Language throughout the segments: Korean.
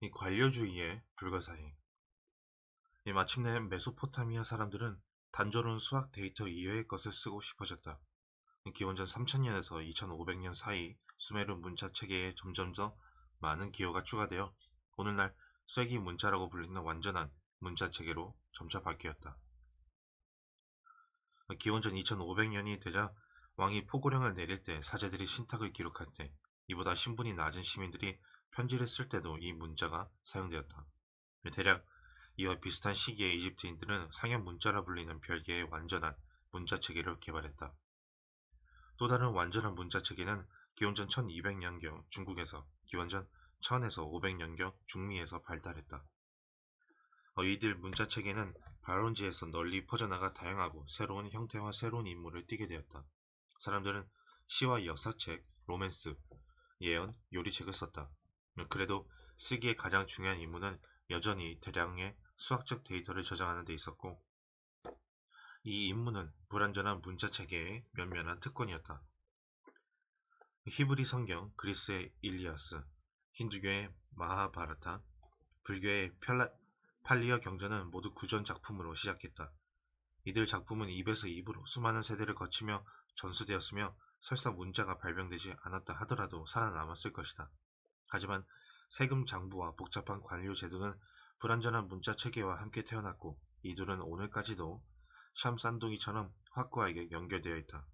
이 관료주의의 불가사의. 마침내 메소포타미아 사람들은 단조로운 수학 데이터 이외의 것을 쓰고 싶어졌다. 기원전 3000년에서 2500년 사이 수메르 문자 체계에 점점 더 많은 기호가 추가되어 오늘날 쐐기 문자라고 불리는 완전한 문자 체계로 점차 바뀌었다. 기원전 2500년이 되자 왕이 포고령을 내릴 때 사제들이 신탁을 기록할 때 이보다 신분이 낮은 시민들이 편지를 쓸 때도 이 문자가 사용되었다. 대략 이와 비슷한 시기에 이집트인들은 상형 문자라 불리는 별개의 완전한 문자 체계를 개발했다. 또 다른 완전한 문자 체계는 기원전 1200년경 중국에서, 기원전 1000에서 500년경 중미에서 발달했다. 이들 문자 체계는 발원지에서 널리 퍼져나가 다양하고 새로운 형태와 새로운 인물을 띠게 되었다. 사람들은 시와 역사책, 로맨스, 예언, 요리책을 썼다. 그래도 쓰기에 가장 중요한 임무는 여전히 대량의 수학적 데이터를 저장하는 데 있었고, 이 임무는 불완전한 문자 체계의 면면한 특권이었다. 히브리 성경, 그리스의 일리아스, 힌두교의 마하바라타, 불교의 팔리어 경전은 모두 구전 작품으로 시작했다. 이들 작품은 입에서 입으로 수많은 세대를 거치며 전수되었으며 설사 문자가 발명되지 않았다 하더라도 살아남았을 것이다. 하지만 세금 장부와 복잡한 관료 제도는 불완전한 문자 체계와 함께 태어났고 이들은 오늘까지도 샴 쌍둥이처럼 확고하게 연결되어 있다.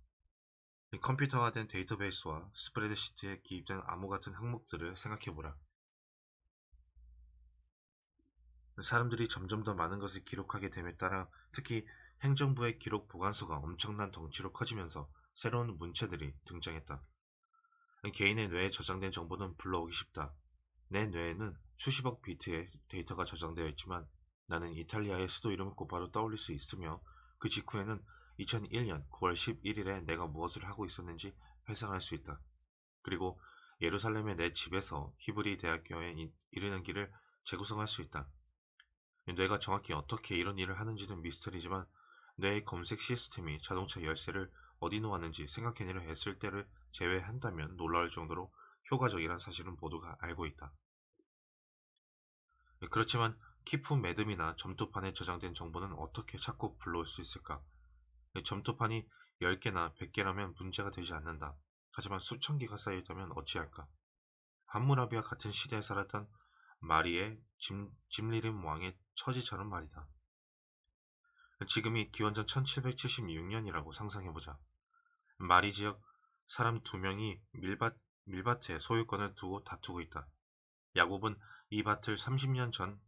컴퓨터화된 데이터베이스와 스프레드시트에 기입된 암호 같은 항목들을 생각해보라. 사람들이 점점 더 많은 것을 기록하게 됨에 따라 특히 행정부의 기록 보관소가 엄청난 덩치로 커지면서 새로운 문체들이 등장했다. 개인의 뇌에 저장된 정보는 불러오기 쉽다. 내 뇌에는 수십억 비트의 데이터가 저장되어 있지만 나는 이탈리아의 수도 이름을 곧바로 떠올릴 수 있으며 그 직후에는 2001년 9월 11일에 내가 무엇을 하고 있었는지 회상할 수 있다. 그리고 예루살렘의 내 집에서 히브리 대학교에 이르는 길을 재구성할 수 있다. 뇌가 정확히 어떻게 이런 일을 하는지는 미스터리지만 뇌의 검색 시스템이 자동차 열쇠를 어디 놓았는지 생각해내려 했을 때를 제외한다면 놀라울 정도로 효과적이란 사실은 모두가 알고 있다. 그렇지만 키프 매듭이나 점토판에 저장된 정보는 어떻게 찾고 불러올 수 있을까? 점토판이 10개나 100개라면 문제가 되지 않는다. 하지만 수천 개가 쌓여있다면 어찌할까? 함무라비와 같은 시대에 살았던 마리의 짐리림 왕의 처지처럼 말이다. 지금이 기원전 1776년이라고 상상해보자. 마리 지역 사람 2명이 밀밭에 소유권을 두고 다투고 있다. 야곱은 이 밭을 30년 전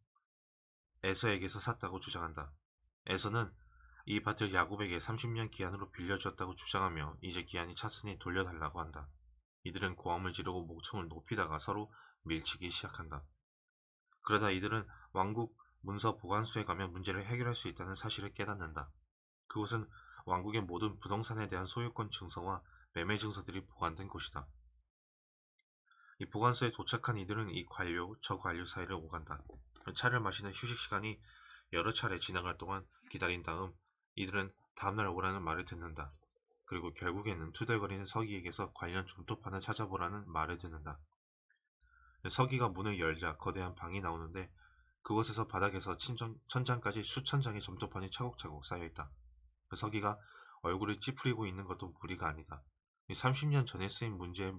에서에게서 샀다고 주장한다. 에서는 이 밭을 야곱에게 30년 기한으로 빌려주었다고 주장하며 이제 기한이 찼으니 돌려달라고 한다. 이들은 고함을 지르고 목청을 높이다가 서로 밀치기 시작한다. 그러다 이들은 왕국 문서 보관소에 가면 문제를 해결할 수 있다는 사실을 깨닫는다. 그곳은 왕국의 모든 부동산에 대한 소유권 증서와 매매 증서들이 보관된 곳이다. 이 보관소에 도착한 이들은 이 관료, 저 관료 사이를 오간다. 차를 마시는 휴식 시간이 여러 차례 지나갈 동안 기다린 다음 이들은 다음날 오라는 말을 듣는다. 그리고 결국에는 투덜거리는 서기에게서 관련 점토판을 찾아보라는 말을 듣는다. 서기가 문을 열자 거대한 방이 나오는데 그곳에서 바닥에서 천장까지 수천 장의 점토판이 차곡차곡 쌓여있다. 서기가 얼굴을 찌푸리고 있는 것도 무리가 아니다. 30년 전에 쓰인 문제의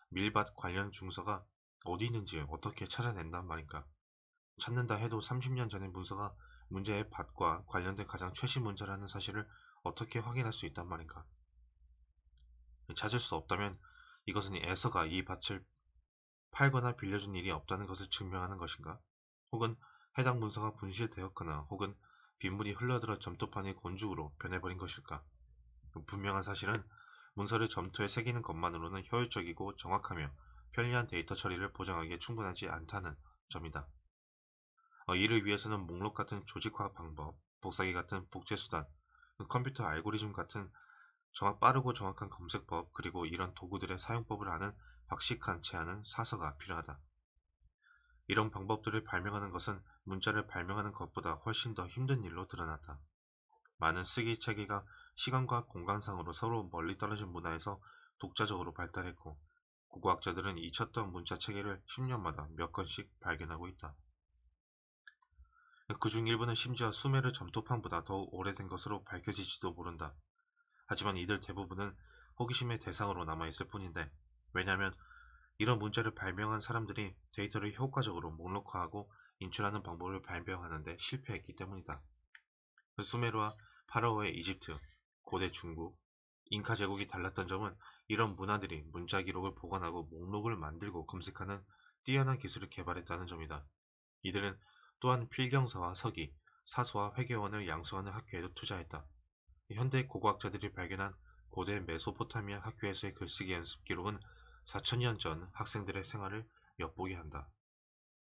밀밭 관련 증서가 어디 있는지 어떻게 찾아낸단 말인가. 찾는다 해도 30년 전의 문서가 문제의 밭과 관련된 가장 최신 문제라는 사실을 어떻게 확인할 수 있단 말인가. 찾을 수 없다면 이것은 에서가 이 밭을 팔거나 빌려준 일이 없다는 것을 증명하는 것인가? 혹은 해당 문서가 분실되었거나 혹은 빗물이 흘러들어 점토판이 곤죽으로 변해버린 것일까? 분명한 사실은 문서를 점토에 새기는 것만으로는 효율적이고 정확하며 편리한 데이터 처리를 보장하기에 충분하지 않다는 점이다. 이를 위해서는 목록 같은 조직화 방법, 복사기 같은 복제수단, 컴퓨터 알고리즘 같은 빠르고 정확한 검색법, 그리고 이런 도구들의 사용법을 아는 박식한 제안은 사서가 필요하다. 이런 방법들을 발명하는 것은 문자를 발명하는 것보다 훨씬 더 힘든 일로 드러났다. 많은 쓰기 체계가 시간과 공간상으로 서로 멀리 떨어진 문화에서 독자적으로 발달했고 고고학자들은 잊혔던 문자 체계를 10년마다 몇 건씩 발견하고 있다. 그중 일부는 심지어 수메르 점토판보다 더 오래된 것으로 밝혀질지도 모른다. 하지만 이들 대부분은 호기심의 대상으로 남아있을 뿐인데, 왜냐하면 이런 문자를 발명한 사람들이 데이터를 효과적으로 목록화하고 인출하는 방법을 발명하는 데 실패했기 때문이다. 수메르와 파라오의 이집트, 고대 중국, 잉카 제국이 달랐던 점은 이런 문화들이 문자 기록을 보관하고 목록을 만들고 검색하는 뛰어난 기술을 개발했다는 점이다. 이들은 또한 필경서와 서기, 사서와 회계원을 양성하는 학교에도 투자했다. 현대 고고학자들이 발견한 고대 메소포타미아 학교에서의 글쓰기 연습 기록은 4천년 전 학생들의 생활을 엿보게 한다.